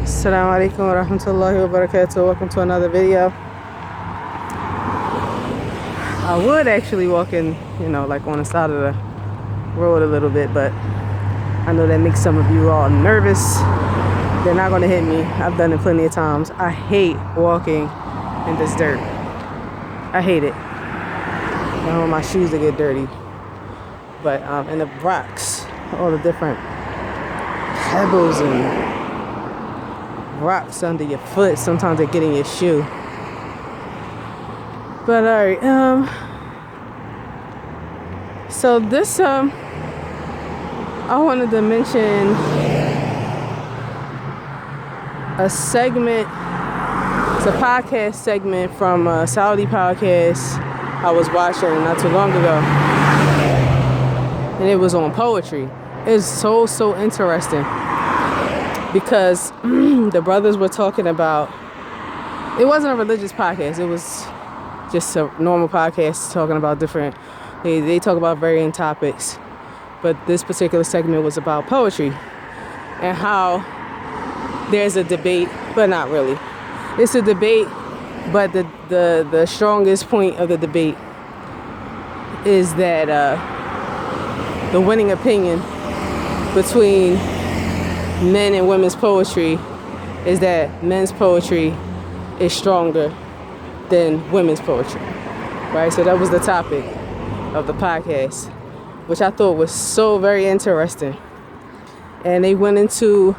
Assalamu alaikum wa rahmatullahi wa barakatuh. Welcome to another video. I would actually walk in, like on the side of the road a little bit, but I know that makes some of you all nervous. They're not gonna hit me. I've done it plenty of times. I hate walking in this dirt. I hate it. I don't want my shoes to get dirty. But and the rocks, all the different pebbles and rocks under your foot, sometimes they get in your shoe. But alright, so this I wanted to mention a segment. It's a podcast segment from a Saudi podcast I was watching not too long ago, and it was on poetry. It's so interesting because the brothers were talking about, it wasn't a religious podcast, it was just a normal podcast talking about different, they talk about varying topics, but this particular segment was about poetry and how there's a debate, but not really. It's a debate, but the strongest point of the debate is that the winning opinion between men and women's poetry is that men's poetry is stronger than women's poetry, right? So that was the topic of the podcast, which I thought was so very interesting. And they went into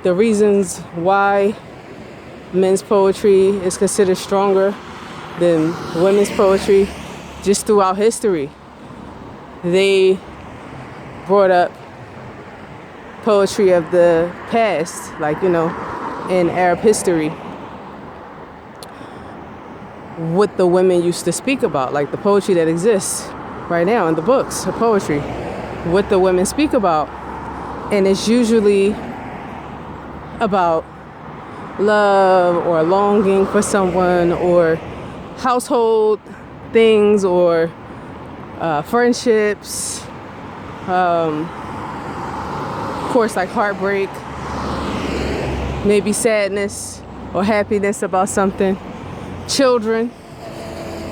the reasons why men's poetry is considered stronger than women's poetry just throughout history. They brought up poetry of the past, like, in Arab history, what the women used to speak about, like the poetry that exists right now in the books of poetry, what the women speak about. And it's usually about love or longing for someone or household things or friendships, of course, like heartbreak, maybe sadness or happiness about something, children,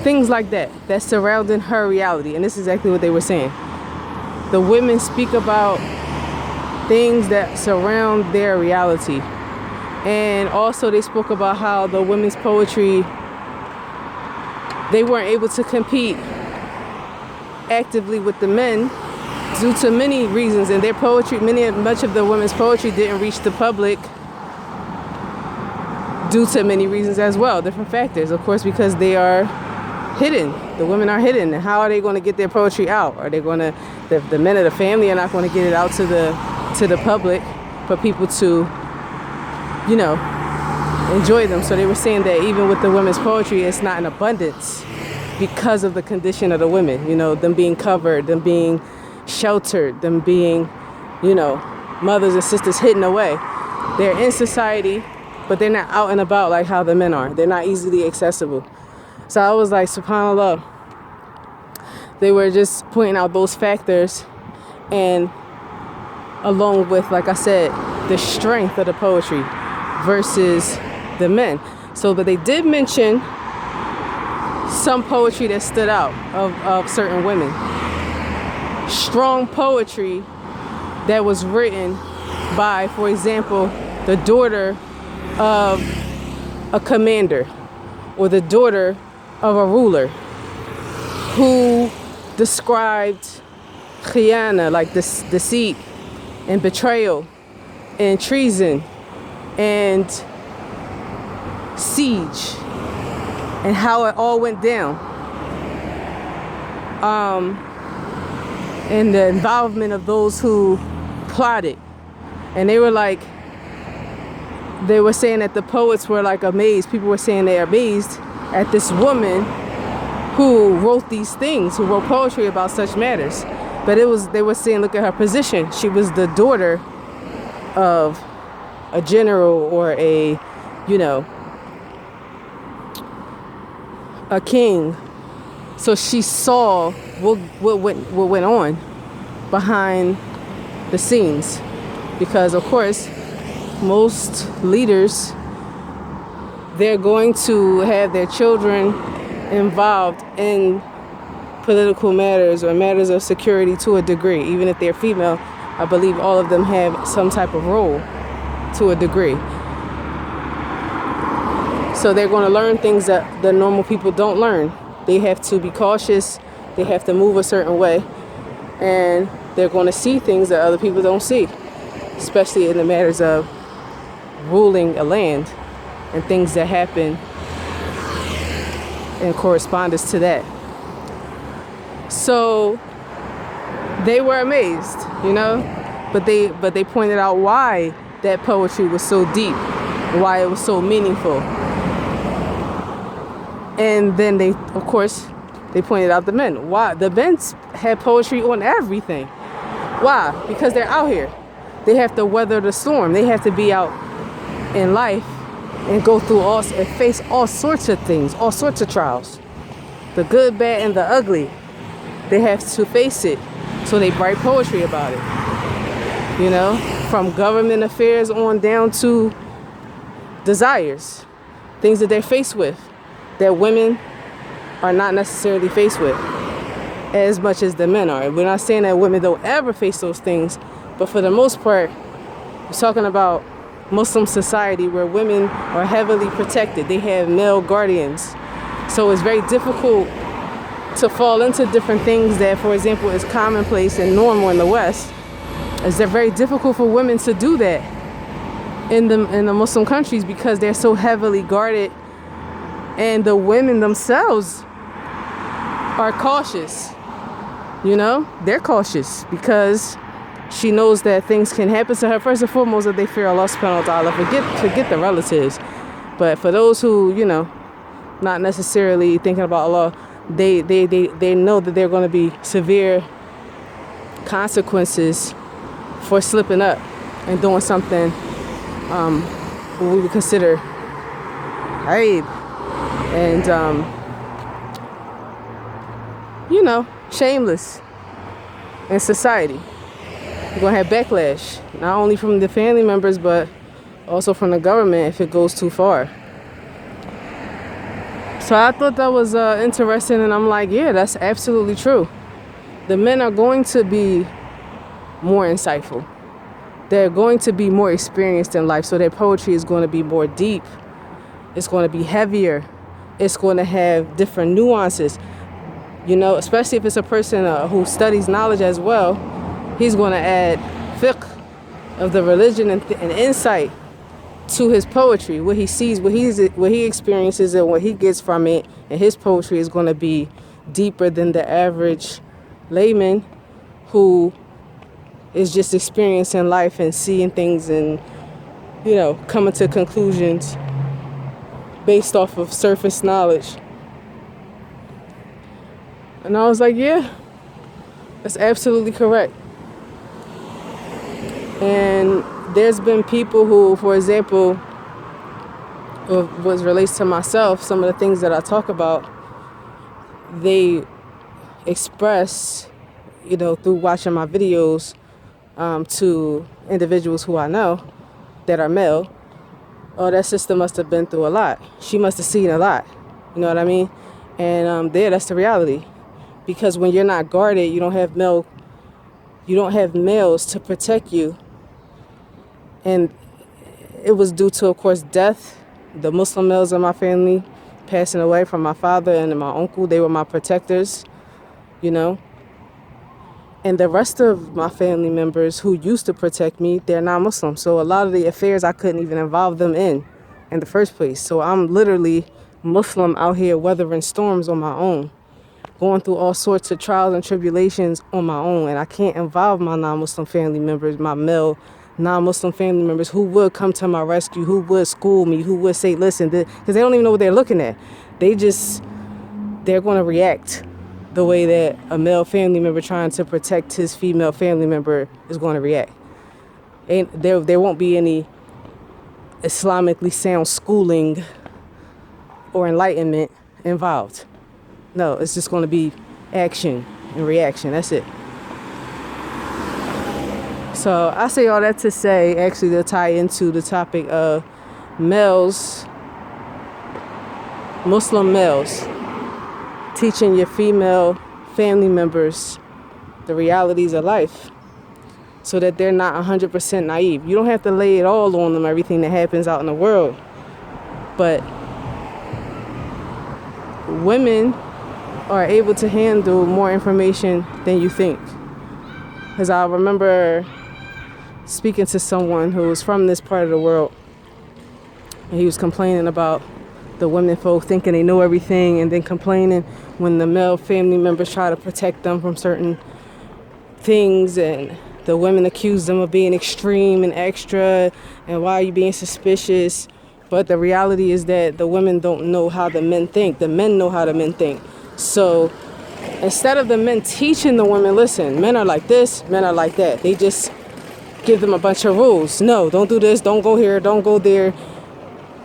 things like that surrounding her reality. And this is exactly what they were saying. The women speak about things that surround their reality. And also they spoke about how the women's poetry, they weren't able to compete actively with the men due to many reasons, and their poetry, much of the women's poetry didn't reach the public due to many reasons as well, different factors, of course, because they are hidden. The women are hidden, and how are they going to get their poetry out? Are they going to, the men of the family are not going to get it out to the public for people to, enjoy them. So they were saying that even with the women's poetry, it's not in abundance because of the condition of the women, them being covered, them being sheltered, them being, mothers and sisters hidden away. They're in society, but they're not out and about like how the men are. They're not easily accessible. So I was like, subhanAllah. They were just pointing out those factors, and along with, like I said, the strength of the poetry versus the men. So, but they did mention some poetry that stood out of certain women. Strong poetry that was written by, for example, the daughter of a commander or the daughter of a ruler who described khiyana, like this deceit and betrayal and treason and siege and how it all went down, and the involvement of those who plotted. And they were saying that the poets were like amazed. People were saying they're amazed at this woman who wrote these things, who wrote poetry about such matters. But they were saying, look at her position. She was the daughter of a general or a king. So she saw what went on behind the scenes, because of course most leaders, they're going to have their children involved in political matters or matters of security to a degree. Even if they're female, I believe all of them have some type of role to a degree. So they're going to learn things that the normal people don't learn. They have to be cautious. They have to move a certain way. And they're going to see things that other people don't see, especially in the matters of ruling a land and things that happen in correspondence to that. So they were amazed, but they pointed out why that poetry was so deep, why it was so meaningful. And then they pointed out the men. Why? The men had poetry on everything. Why? Because they're out here. They have to weather the storm. They have to be out in life and go through and face all sorts of things, all sorts of trials. The good, bad, and the ugly. They have to face it. So they write poetry about it. From government affairs on down to desires, things that they're faced with, that women are not necessarily faced with as much as the men are. We're not saying that women don't ever face those things, but for the most part, we're talking about Muslim society where women are heavily protected. They have male guardians. So it's very difficult to fall into different things that, for example, is commonplace and normal in the West. It's very difficult for women to do that in the Muslim countries because they're so heavily guarded, and the women themselves are cautious. They're cautious because she knows that things can happen to her. First and foremost, that they fear Allah subhanahu wa ta'ala. Forget the relatives. But for those who, not necessarily thinking about Allah, they know that there are going to be severe consequences for slipping up and doing something what we would consider aib and shameless in society. You're going to have backlash, not only from the family members, but also from the government if it goes too far. So I thought that was interesting, and I'm like, yeah, that's absolutely true. The men are going to be more insightful. They're going to be more experienced in life, so their poetry is going to be more deep. It's going to be heavier. It's going to have different nuances. Especially if it's a person who studies knowledge as well, he's going to add fiqh of the religion and insight to his poetry. What he sees, what he experiences, and what he gets from it, and his poetry is going to be deeper than the average layman who is just experiencing life and seeing things and coming to conclusions based off of surface knowledge. And I was like, yeah, that's absolutely correct. And there's been people who, for example, what relates to myself, some of the things that I talk about, they express, through watching my videos to individuals who I know that are male, oh, that sister must have been through a lot. She must have seen a lot. You know what I mean? And that's the reality. Because when you're not guarded, you don't have males to protect you. And it was due to, of course, death. The Muslim males in my family passing away from my father and my uncle. They were my protectors, And the rest of my family members who used to protect me, they're not Muslim. So a lot of the affairs I couldn't even involve them in the first place. So I'm literally Muslim out here weathering storms on my own, going through all sorts of trials and tribulations on my own. And I can't involve my non-Muslim family members, my male non-Muslim family members who would come to my rescue, who would school me, who would say, listen, because they don't even know what they're looking at. They're going to react the way that a male family member trying to protect his female family member is going to react. And there won't be any Islamically sound schooling or enlightenment involved. No, it's just going to be action and reaction. That's it. So I say all that to say, actually, to tie into the topic of males, Muslim males, teaching your female family members the realities of life so that they're not 100% naive. You don't have to lay it all on them, everything that happens out in the world. But women are able to handle more information than you think. Because I remember speaking to someone who was from this part of the world, and he was complaining about the women folk thinking they know everything, and then complaining when the male family members try to protect them from certain things, and the women accuse them of being extreme and extra, and why are you being suspicious? But the reality is that the women don't know how the men think. The men know how the men think. So instead of the men teaching the women, listen, men are like this, men are like that, they just give them a bunch of rules. No, don't do this, don't go here, don't go there,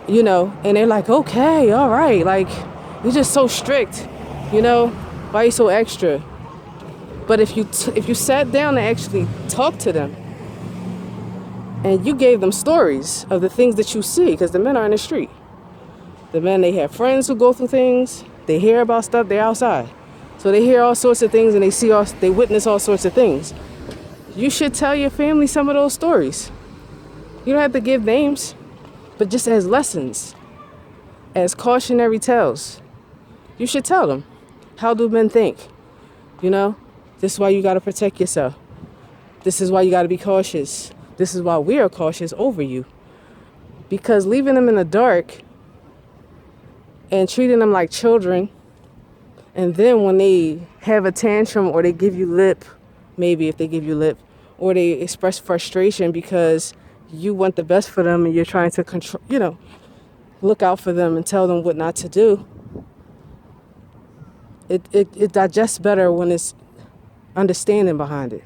you know. And they're like, okay, all right, like, you're just so strict, you know, why are you so extra? But if you sat down and actually talked to them, and you gave them stories of the things that you see, because the men are in the street. The men, they have friends who go through things, they hear about stuff, they're outside. So they hear all sorts of things, and they witness all sorts of things. You should tell your family some of those stories. You don't have to give names, but just as lessons, as cautionary tales. You should tell them, how do men think? You know, this is why you got to protect yourself. This is why you got to be cautious. This is why we are cautious over you. Because leaving them in the dark and treating them like children, and then when they have a tantrum or they give you lip, maybe if they give you lip, or they express frustration because you want the best for them and you're trying to control, you know, look out for them and tell them what not to do, it digests better when it's understanding behind it.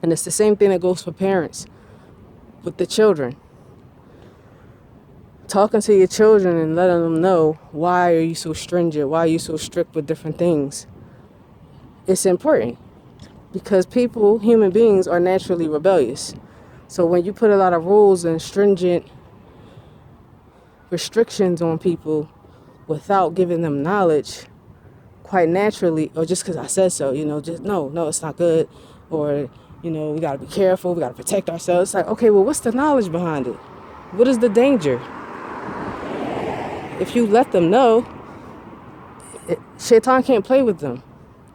And it's the same thing that goes for parents with the children. Talking to your children and letting them know, why are you so stringent? Why are you so strict with different things? It's important because people, human beings, are naturally rebellious. So when you put a lot of rules and stringent restrictions on people without giving them knowledge, quite naturally, or just because I said so, you know, just no, it's not good, or, you know, we got to be careful, we got to protect ourselves. It's like, okay, well, what's the knowledge behind it? What is the danger? If you let them know, Shaitan can't play with them.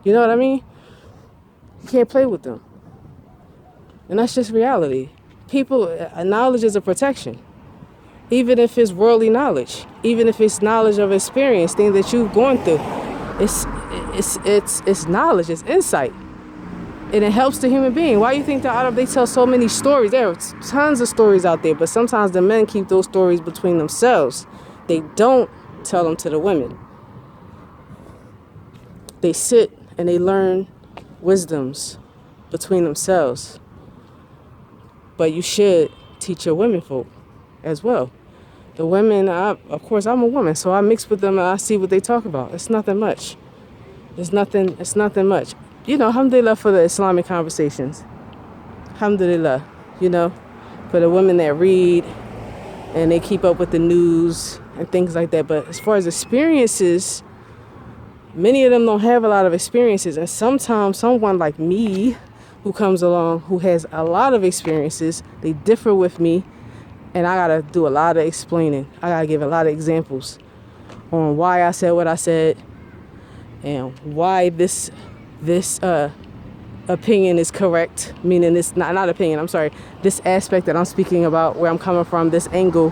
You know what I mean? You can't play with them. And that's just reality. People, knowledge is a protection. Even if it's worldly knowledge, even if it's knowledge of experience, things that you've gone through, it's knowledge, it's insight. And it helps the human being. Why do you think that they tell so many stories? There are tons of stories out there, but sometimes the men keep those stories between themselves. They don't tell them to the women. They sit and they learn wisdoms between themselves. But you should teach your women folk as well. The women, of course, I'm a woman, so I mix with them and I see what they talk about. It's nothing much. It's nothing much. You know, alhamdulillah for the Islamic conversations. Alhamdulillah, you know, for the women that read and they keep up with the news and things like that. But as far as experiences, many of them don't have a lot of experiences. And sometimes someone like me who comes along who has a lot of experiences, they differ with me, and I gotta do a lot of explaining. I gotta give a lot of examples on why I said what I said and why this opinion is correct, meaning it's not opinion, I'm sorry, this aspect that I'm speaking about, where I'm coming from, this angle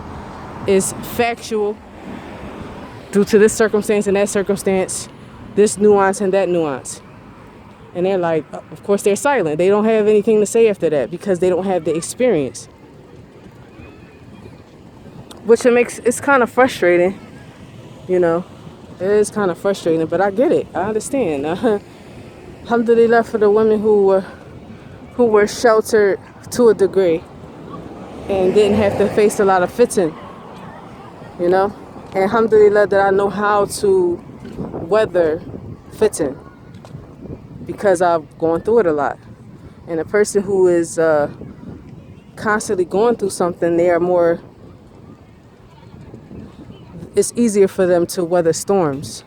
is factual due to this circumstance and that circumstance, this nuance and that nuance. And they're like, of course they're silent. They don't have anything to say after that because they don't have the experience. Which it's kind of frustrating, you know. It is kind of frustrating, but I get it. I understand. Alhamdulillah for the women who were sheltered to a degree and didn't have to face a lot of fitting, you know. And alhamdulillah that I know how to weather fitting because I've gone through it a lot. And a person who is constantly going through something, it's easier for them to weather storms.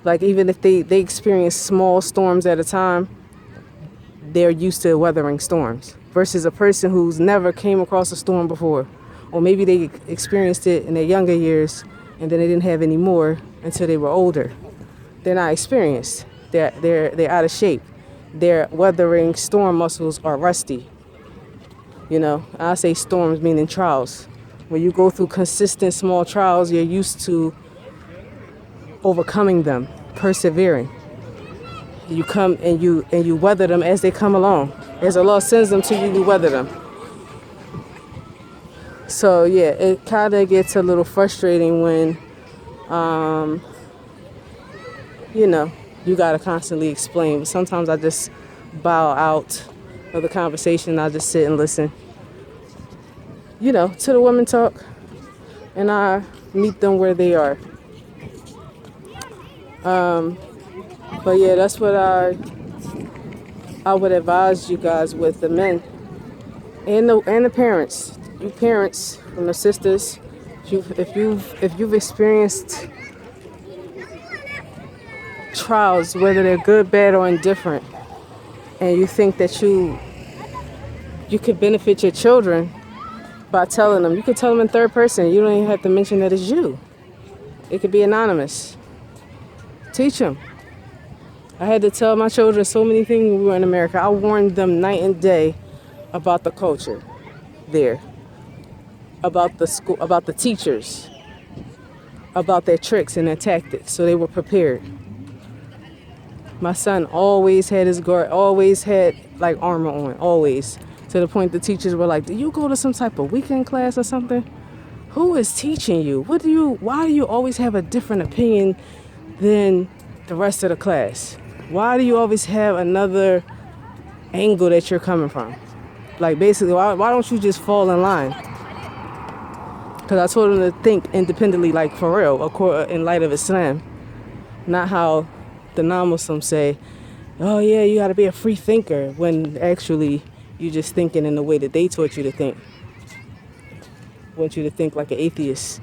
Like even if they experience small storms at a time, they're used to weathering storms. Versus a person who's never came across a storm before, or maybe they experienced it in their younger years and then they didn't have any more until they were older. They're not experienced. They're out of shape. Their weathering storm muscles are rusty. I say storms meaning trials. When you go through consistent small trials, you're used to overcoming them, persevering. You come and you weather them as they come along. As Allah sends them to you, you weather them. So yeah, it kind of gets a little frustrating when, you gotta constantly explain. But sometimes I just bow out of the conversation. I just sit and listen, to the women talk, and I meet them where they are. But yeah, that's what I would advise you guys with, the men and the parents. You parents from the sisters, if you've experienced trials, whether they're good, bad, or indifferent, and you think that you could benefit your children by telling them, you could tell them in third person. You don't even have to mention that it's you. It could be anonymous. Teach them. I had to tell my children so many things when we were in America. I warned them night and day about the culture there, about the school, about the teachers, about their tricks and their tactics, so they were prepared. My son always had his guard, always had like armor on, always. To the point the teachers were like, do you go to some type of weekend class or something? Who is teaching you? Why do you always have a different opinion than the rest of the class? Why do you always have another angle that you're coming from? Like basically, why don't you just fall in line? Because I told them to think independently, like for real, in light of Islam. Not how the non-Muslims say, oh yeah, you got to be a free thinker, when actually you're just thinking in the way that they taught you to think. Want you to think like an atheist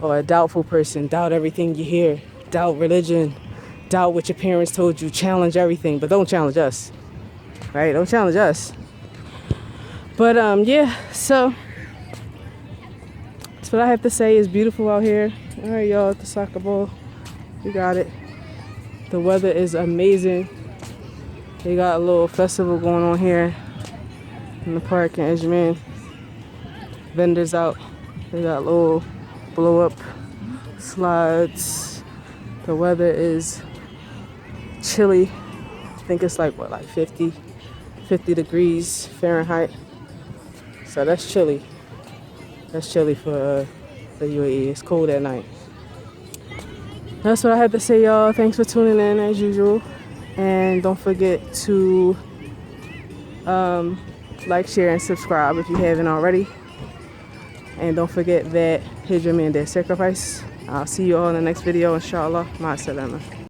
or a doubtful person, doubt everything you hear, doubt religion, doubt what your parents told you, challenge everything, but don't challenge us, right? Don't challenge us. But yeah, so that's what I have to say. It's beautiful out here. All right, y'all, at the soccer ball, you got it. The weather is amazing. They got a little festival going on here in the park in Ajman. Vendors out. They got little blow up slides. The weather is chilly. I think it's like 50 degrees Fahrenheit. So that's chilly. That's chilly for the UAE. It's cold at night. That's what I had to say, y'all. Thanks for tuning in as usual. And don't forget to like, share, and subscribe if you haven't already. And don't forget that Hijra means their sacrifice. I'll see you all in the next video, inshallah. Ma salama.